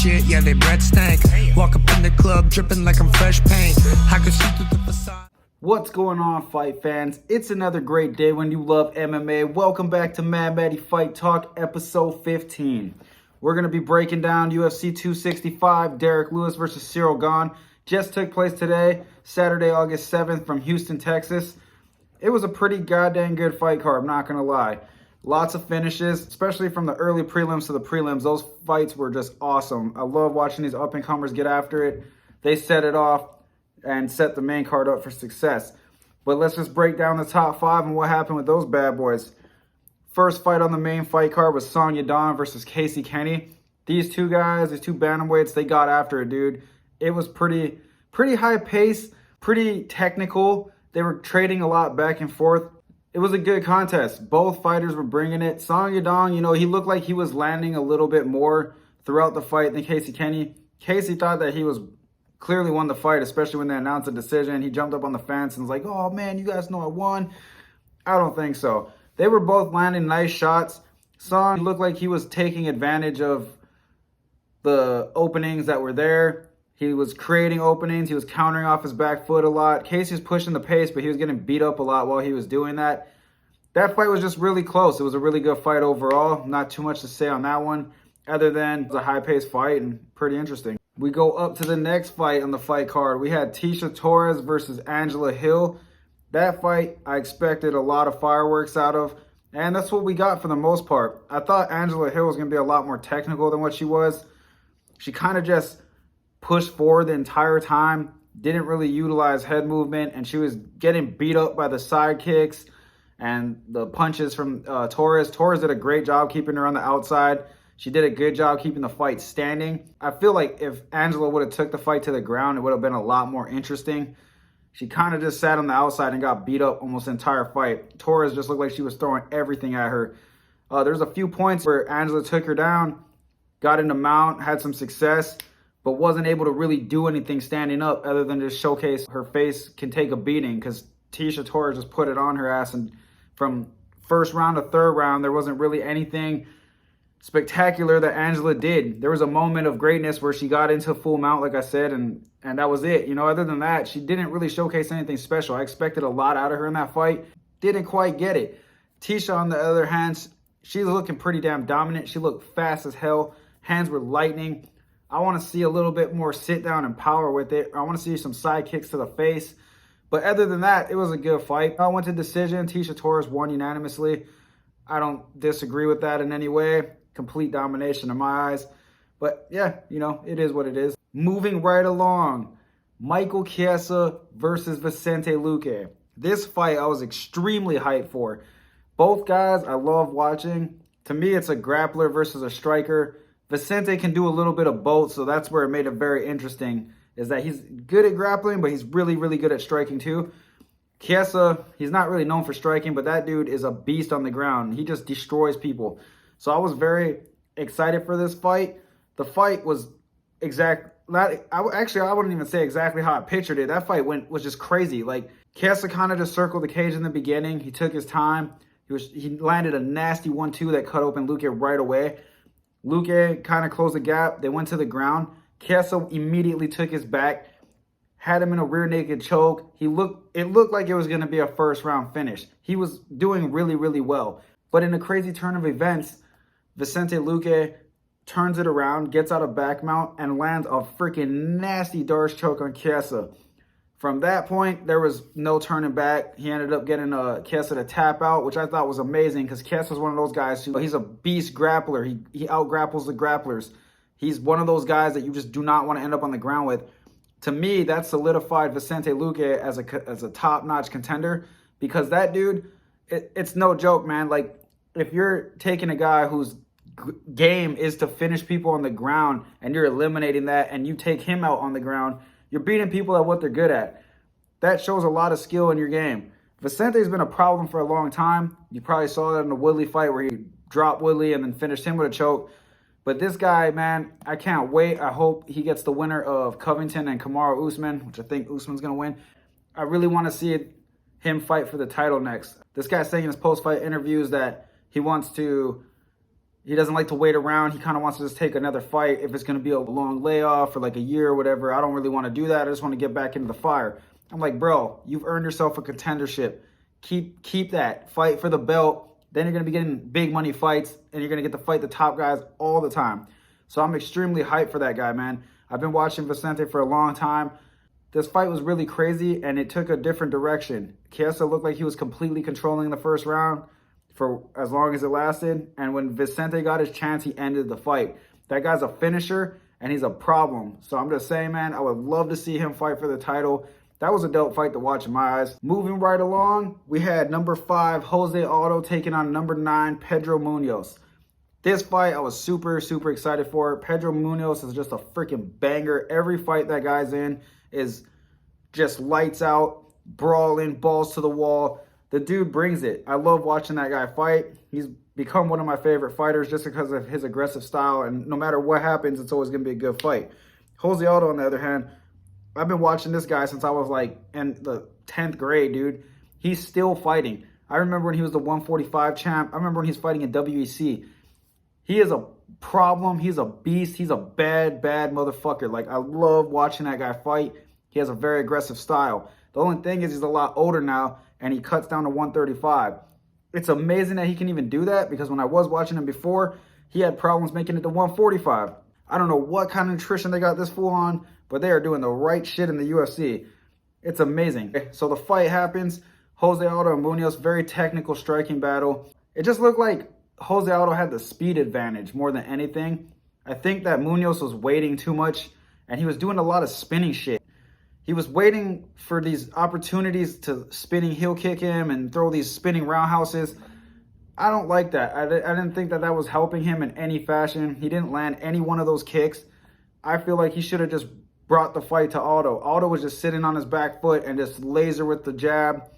shit, yeah, they breath stank. Walk up in the club, dripping like I'm fresh paint. I can see through the facade. What's going on, fight fans? It's another great day when you love MMA. Welcome back to Mad Matty Fight Talk, episode 15. We're going to be breaking down UFC 265, Derrick Lewis versus Cyril Gane. Just took place today, Saturday, August 7th from Houston, Texas. It was a pretty goddamn good fight card, I'm not going to lie. Lots of finishes, especially from the early prelims to the prelims. Those fights were just awesome. I love watching these up-and-comers get after it. They set it off and set the main card up for success. But let's just break down the top five and what happened with those bad boys. First fight on the main fight card was Sonya Dawn versus Kenney. These two guys, these two bantamweights, they got after it, dude. It was pretty high pace, pretty technical. They were trading a lot back and forth. It was a good contest. Both fighters were bringing it. Sonya Dawn, you know, he looked like he was landing a little bit more throughout the fight than Kenney. Casey thought that he was clearly won the fight, especially when they announced a decision. He jumped up on the fence and was like, oh man, you guys know I won. I don't think so. They were both landing nice shots. Sonya looked like he was taking advantage of the openings that were there. He was creating openings. He was countering off his back foot a lot. Casey was pushing the pace, but he was getting beat up a lot while he was doing that. That fight was just really close. It was a really good fight overall. Not too much to say on that one, other than it was a high-paced fight and pretty interesting. We go up to the next fight on the fight card. We had Torres versus Angela Hill. That fight, I expected a lot of fireworks out of, and that's what we got for the most part. I thought Angela Hill was going to be a lot more technical than what she was. She kind of just pushed forward the entire time, didn't really utilize head movement, and she was getting beat up by the side kicks and the punches from Torres. Torres did a great job keeping her on the outside. She did a good job keeping the fight standing. I feel like if Angela would have took the fight to the ground, it would have been a lot more interesting. She kind of just sat on the outside and got beat up almost the entire fight. Torres just looked like she was throwing everything at her. There's a few points where Angela took her down, got into mount, had some success, but wasn't able to really do anything standing up other than just showcase her face can take a beating, because Torres just put it on her ass. And from first round to third round, there wasn't really anything spectacular that Angela did. There was a moment of greatness where she got into full mount, like I said, and that was it. You know, other than that, she didn't really showcase anything special. I expected a lot out of her in that fight. Didn't quite get it. Tisha, on the other hand, she's looking pretty damn dominant. She looked fast as hell. Hands were lightning. I want to see a little bit more sit down and power with it. I want to see some side kicks to the face. But other than that, it was a good fight. I went to decision. Torres won unanimously. I don't disagree with that in any way. Complete domination in my eyes. But yeah, you know, it is what it is. Moving right along, Michael Chiesa versus Vicente Luque. This fight I was extremely hyped for. Both guys I love watching. To me, it's a grappler versus a striker. Vicente can do a little bit of both, so that's where it made it very interesting, is that he's good at grappling, but he's really, really good at striking too. Chiesa, he's not really known for striking, but that dude is a beast on the ground. He just destroys people. So I was very excited for this fight. The fight was I wouldn't even say exactly how I pictured it. That fight was just crazy. Like, Chiesa kind of just circled the cage in the beginning. He took his time. He landed a nasty 1-2 that cut open Luque right away. Luque kind of closed the gap. They went to the ground. Chiesa immediately took his back, had him in a rear naked choke. It looked like it was going to be a first round finish. He was doing really, really well. But in a crazy turn of events, Vicente Luque turns it around, gets out of back mount, and lands a freaking nasty Darce choke on Chiesa. From that point, there was no turning back. He ended up getting Chiesa to tap out, which I thought was amazing, because Chiesa is one of those guys he's a beast grappler. He out-grapples the grapplers. He's one of those guys that you just do not want to end up on the ground with. To me, that solidified Vicente Luque as a top-notch contender, because that dude, it's no joke, man. Like, if you're taking a guy whose game is to finish people on the ground and you're eliminating that and you take him out on the ground, you're beating people at what they're good at. That shows a lot of skill in your game. Vicente's been a problem for a long time. You probably saw that in the Woodley fight where he dropped Woodley and then finished him with a choke. But this guy, man, I can't wait. I hope he gets the winner of Covington and Kamaru Usman, which I think Usman's going to win. I really want to see him fight for the title next. This guy's saying in his post-fight interviews that he wants to He doesn't like to wait around. He kind of wants to just take another fight. If it's going to be a long layoff for like a year or whatever, I don't really want to do that. I just want to get back into the fire. I'm like, bro, you've earned yourself a contendership. Keep that. Fight for the belt. Then you're going to be getting big money fights, and you're going to get to fight the top guys all the time. So I'm extremely hyped for that guy, man. I've been watching Vicente for a long time. This fight was really crazy, and it took a different direction. Chiesa looked like he was completely controlling the first round for as long as it lasted. And when Vicente got his chance, he ended the fight. That guy's a finisher, and he's a problem. So I'm just saying, man, I would love to see him fight for the title. That was a dope fight to watch in my eyes. Moving right along, we had number 5, Jose Aldo, taking on number 9, Pedro Munoz. This fight, I was super, super excited for. Pedro Munoz is just a freaking banger. Every fight that guy's in is just lights out, brawling, balls to the wall. The dude brings it. I love watching that guy fight. He's become one of my favorite fighters just because of his aggressive style, and no matter what happens, it's always going to be a good fight. Jose Aldo, on the other hand, I've been watching this guy since I was like in the 10th grade, dude. He's still fighting. I remember when he was the 145 champ. I remember when he was fighting in WEC. He is a problem. He's a beast. He's a bad, bad motherfucker. Like, I love watching that guy fight. He has a very aggressive style. The only thing is he's a lot older now, and he cuts down to 135. It's amazing that he can even do that, because when I was watching him before, he had problems making it to 145. I don't know what kind of nutrition they got this fool on, but they are doing the right shit in the UFC. It's amazing. So the fight happens. Jose Aldo and Munoz, very technical striking battle. It just looked like Jose Aldo had the speed advantage more than anything. I think that Munoz was waiting too much, and he was doing a lot of spinning shit. He was waiting for these opportunities to spinning heel kick him and throw these spinning roundhouses. I don't like that. I didn't think that was helping him in any fashion. He didn't land any one of those kicks. I feel like he should have just brought the fight to Aldo. Aldo was just sitting on his back foot and just laser with the jab,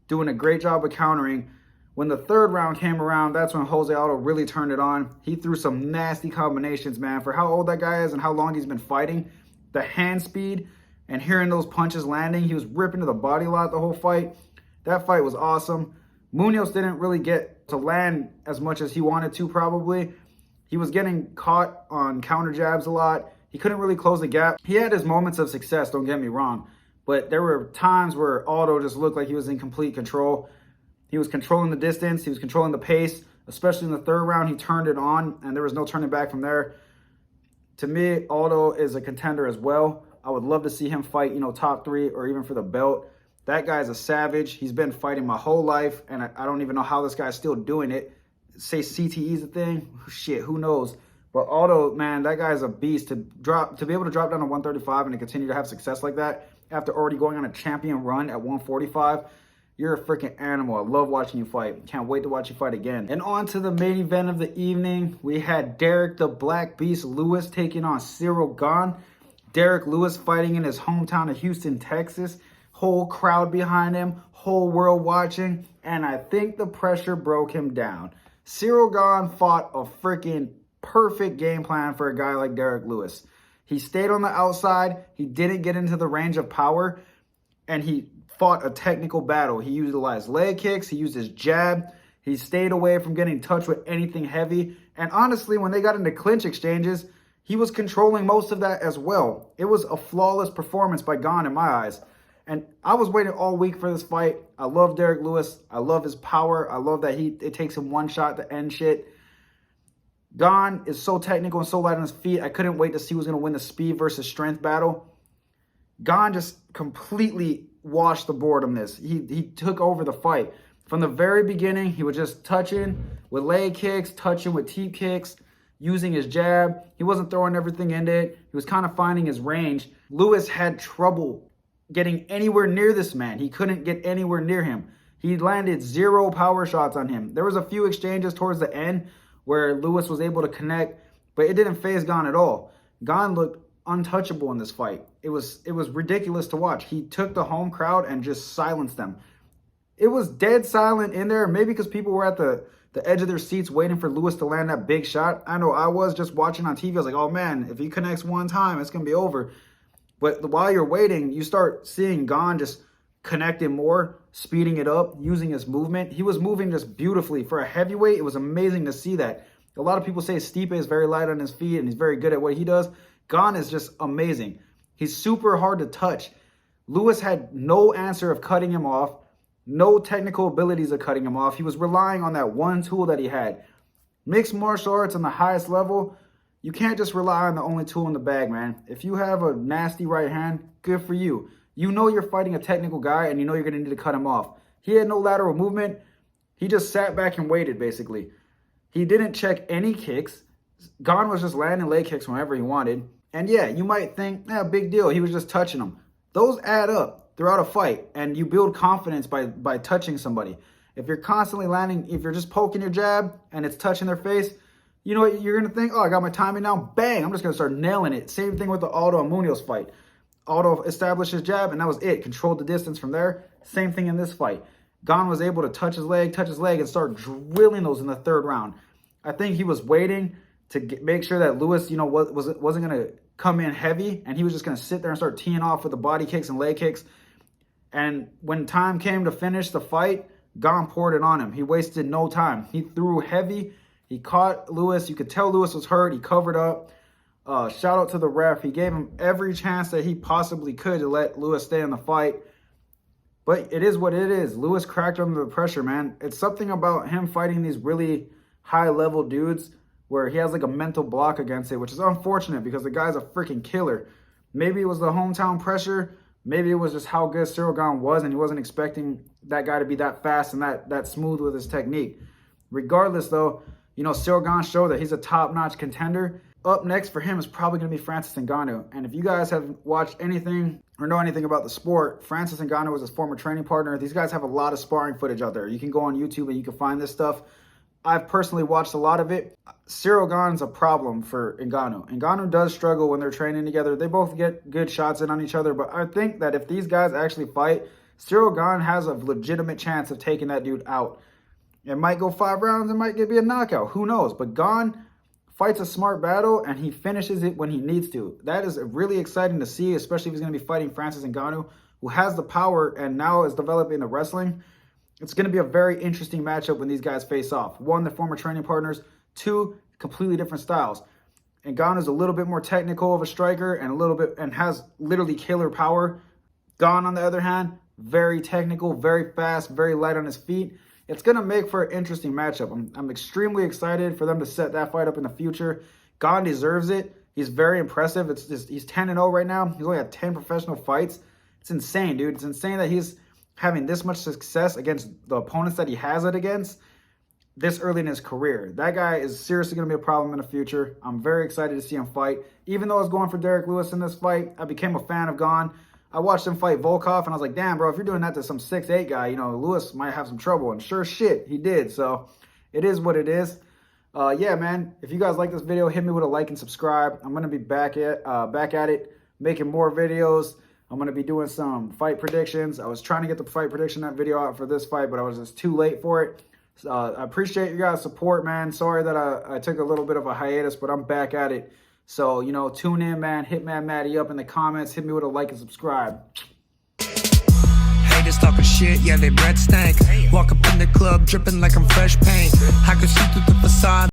doing a great job of countering. When the third round came around, that's when Jose Aldo really turned it on. He threw some nasty combinations, man. For how old that guy is and how long he's been fighting, the hand speed and hearing those punches landing, he was ripping to the body a lot the whole fight. That fight was awesome. Munoz didn't really get to land as much as he wanted to, probably. He was getting caught on counter jabs a lot. He couldn't really close the gap. He had his moments of success, don't get me wrong. But there were times where Aldo just looked like he was in complete control. He was controlling the distance. He was controlling the pace. Especially in the third round, he turned it on, and there was no turning back from there. To me, Aldo is a contender as well. I would love to see him fight, top 3 or even for the belt. That guy's a savage. He's been fighting my whole life, and I don't even know how this guy's still doing it. Say CTE's a thing? Shit, who knows? But Aldo, man, that guy's a beast. To be able to drop down to 135 and to continue to have success like that after already going on a champion run at 145, you're a freaking animal. I love watching you fight. Can't wait to watch you fight again. And on to the main event of the evening. We had Derrick the Black Beast Lewis taking on Cyril Gane. Derrick Lewis fighting in his hometown of Houston, Texas. Whole crowd behind him, whole world watching, and I think the pressure broke him down. Cyril Gane fought a freaking perfect game plan for a guy like Derrick Lewis. He stayed on the outside, he didn't get into the range of power, and he fought a technical battle. He utilized leg kicks, he used his jab, he stayed away from getting touched with anything heavy, and honestly, when they got into clinch exchanges, he was controlling most of that as well. It was a flawless performance by Gane in my eyes. And I was waiting all week for this fight. I love Derrick Lewis. I love his power. I love that it takes him one shot to end shit. Gane is so technical and so light on his feet. I couldn't wait to see who was going to win the speed versus strength battle. Gane just completely washed the board on this. He took over the fight. From the very beginning, he was just touching with leg kicks, touching with teep kicks, using his jab. He wasn't throwing everything into it. He was kind of finding his range. Lewis had trouble getting anywhere near this man. He couldn't get anywhere near him. He landed 0 power shots on him. There was a few exchanges towards the end where Lewis was able to connect, but it didn't phase Gane at all. Gane looked untouchable in this fight. It was ridiculous to watch. He took the home crowd and just silenced them. It was dead silent in there, maybe because people were at the edge of their seats waiting for Lewis to land that big shot. I know I was just watching on TV. I was like, oh man, if he connects one time, it's going to be over. But while you're waiting, you start seeing Gane just connecting more, speeding it up, using his movement. He was moving just beautifully. For a heavyweight, it was amazing to see that. A lot of people say Stipe is very light on his feet and he's very good at what he does. Gane is just amazing. He's super hard to touch. Lewis had no answer of cutting him off, no technical abilities of cutting him off. He was relying on that one tool that he had. Mixed martial arts on the highest level, you can't just rely on the only tool in the bag, man. If you have a nasty right hand, good for you. You know you're fighting a technical guy and you know you're going to need to cut him off. He had no lateral movement. He just sat back and waited, basically. He didn't check any kicks. Gane was just landing leg kicks whenever he wanted. And yeah, you might think, big deal. He was just touching them. Those add up throughout a fight, and you build confidence by touching somebody. If you're constantly landing, if you're just poking your jab and it's touching their face, you know what you're going to think? Oh, I got my timing down. Bang, I'm just going to start nailing it. Same thing with the Aldo and Munoz fight. Aldo established his jab, and that was it. Controlled the distance from there. Same thing in this fight. Gane was able to touch his leg, and start drilling those in the third round. I think he was waiting to make sure that Lewis, wasn't going to come in heavy, and he was just going to sit there and start teeing off with the body kicks and leg kicks. And when time came to finish the fight, Gane poured it on him. He wasted no time. He threw heavy. He caught Lewis. You could tell Lewis was hurt. He covered up. Shout out to the ref. He gave him every chance that he possibly could to let Lewis stay in the fight. But it is what it is. Lewis cracked under the pressure, man. It's something about him fighting these really high-level dudes where he has like a mental block against it, which is unfortunate because the guy's a freaking killer. Maybe it was the hometown pressure. Maybe it was just how good Cyril Gane was, and he wasn't expecting that guy to be that fast and that smooth with his technique. Regardless, though, Cyril Gane showed that he's a top-notch contender. Up next for him is probably going to be Francis Ngannou. And if you guys have watched anything or know anything about the sport, Francis Ngannou was his former training partner. These guys have a lot of sparring footage out there. You can go on YouTube and you can find this stuff. I've personally watched a lot of it. Cyril Gane's a problem for Ngannou. Ngannou does struggle when they're training together. They both get good shots in on each other, but I think that if these guys actually fight, Cyril Gane has a legitimate chance of taking that dude out. It might go 5 rounds, it might be a knockout, who knows? But Gane fights a smart battle, and he finishes it when he needs to. That is really exciting to see, especially if he's going to be fighting Francis Ngannou, who has the power and now is developing the wrestling. It's going to be a very interesting matchup when these guys face off. 1, they're former training partners. 2, completely different styles. And Gane is a little bit more technical of a striker and has literally killer power. Gane, on the other hand, very technical, very fast, very light on his feet. It's going to make for an interesting matchup. I'm extremely excited for them to set that fight up in the future. Gane deserves it. He's very impressive. He's 10-0 right now. He's only had 10 professional fights. It's insane, dude. It's insane that he's having this much success against the opponents that he has it against this early in his career. That guy is seriously going to be a problem in the future. I'm very excited to see him fight. Even though I was going for Derrick Lewis in this fight, I became a fan of Gane. I watched him fight Volkov, and I was like, damn, bro, if you're doing that to some 6'8" guy, Lewis might have some trouble. And sure shit, he did. So it is what it is. Yeah, man, if you guys like this video, hit me with a like and subscribe. I'm going to be back at it, making more videos. I'm going to be doing some fight predictions. I was trying to get the fight prediction that video out for this fight, but I was just too late for it. I appreciate you guys' support, man. Sorry that I took a little bit of a hiatus, but I'm back at it. So, tune in, man. Hit Mad Matty up in the comments. Hit me with a like and subscribe. Haters talking shit, yeah, they bread stank. Walk up in the club dripping like I'm fresh paint. I can see through the facade.